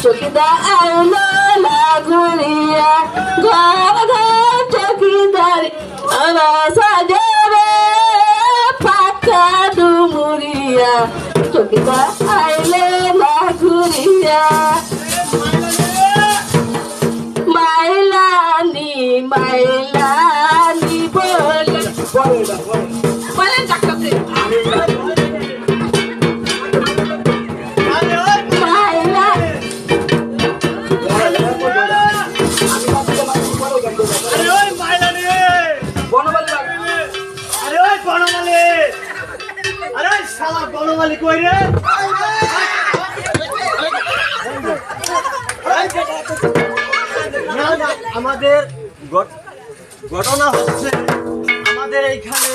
চকিদার আইলো না ঘুরিয়া ঘর ঘর চকিদারি আমার সাজাবে ফাঁকা ডুমুরিয়া চকিদার আইলে না ঘুরিয়া মাইলানি মাইলানি বলে বলে ডাক্তার আমাদের ঘটনা হচ্ছে আমাদের এইখানে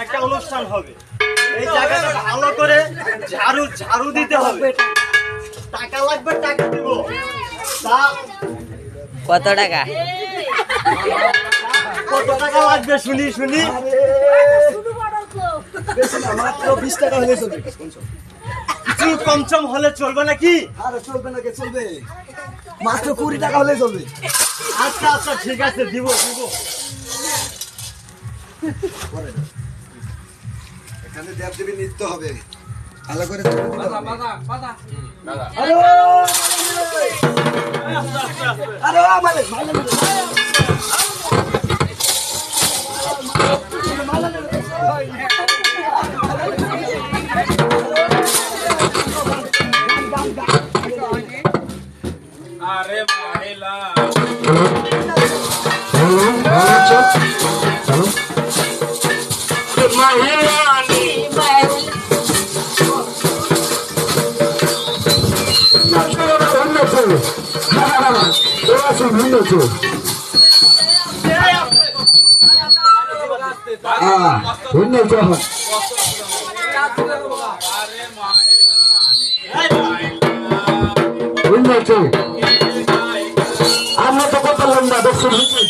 একটা অনুষ্ঠান হবে। এই জায়গাটা ভালো করে ঝাড়ু দিতে হবে। টাকা লাগবে, টাকা দিব। কত টাকা? কত টাকা লাগবে শুনি মাত্র 20 টাকা হলে চলবে। কিছু কমসম হলে চলবে নাকি? আরে চলবে নাকি? চলবে, মাত্র 20 টাকা হলে চলবে। আচ্ছা আচ্ছা ঠিক আছে, দিব। এখানে দেবদেবী নৃত্য হবে, ভালো করে আরে মাইলা মাইলানি আমরা তো কত লম্বা দর্শন হচ্ছে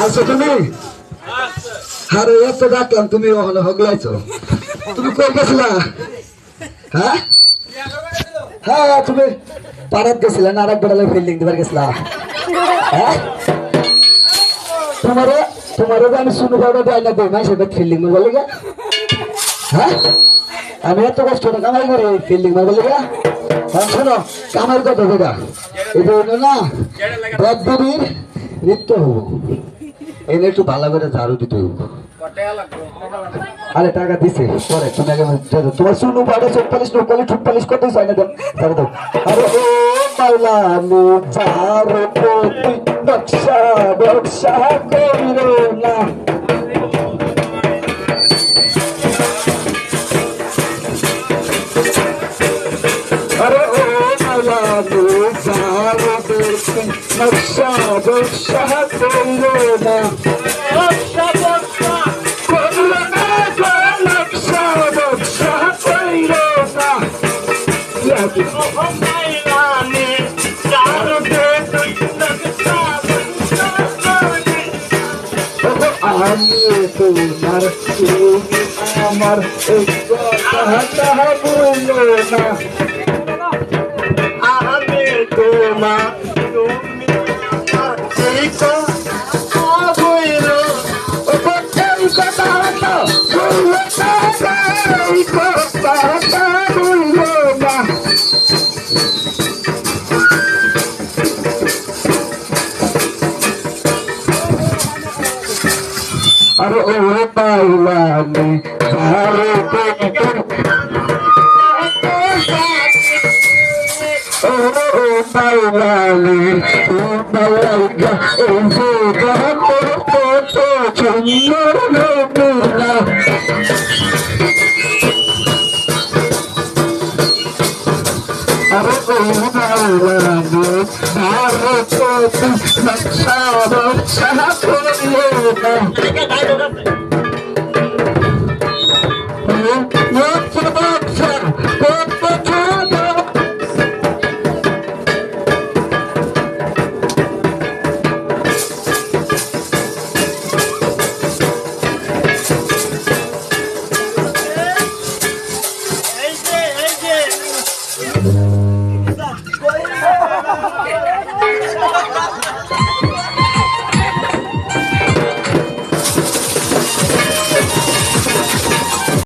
আচ্ছা তুমি আরে এত ডাকলাম, তুমি ওখানে হগলাইছো। তুমি কই গেছিলা? হ্যাঁ হ্যাঁ, তুমি পাড়াত গেছিলা না? আরেক বেড়ালে ফিল্ডিং দিবার গেছিলা? হ্যাঁ, তোমারও আমি শুনু পাউডার দেয় না দেয় মাসে ফিল্ডিং মারবার লেগে। হ্যাঁ, আমি এত কষ্ট করে কামাই করি ফিল্ডিং মারবার লেগে। শোনো, কামাই কত বেটা এটা হইল না, দেবদেবীর নৃত্য হবো, এনে একটু ভালো করে ঝাড়ু দিতে হবো। আরে টাকা দিছে পরে, তুমি আগে তোমার শুনু পাউডার চোখ পালিশ টোক পালিশ ঠুক পালিশ করতে চাই না দেন। আরে ও পাইলা আমি ঝাড়ু নকশা ব্যবসা করিল না। আরে ও পাইলা আমি ঝাড়ু নকশা ব্যবসা করিল না। নকশা ব্যবসা করিল না, নকশা ব্যবসা করিল না। আমি তোমার আমার কথা বলল না। আমি তোমার अरे ओ पाइलानी सारे ओ पाइलानी तू बलगा ऐसे तो चुन्नो लोगला अरे ओ पाइलानी सारे तो नक्शा बच्चा कोई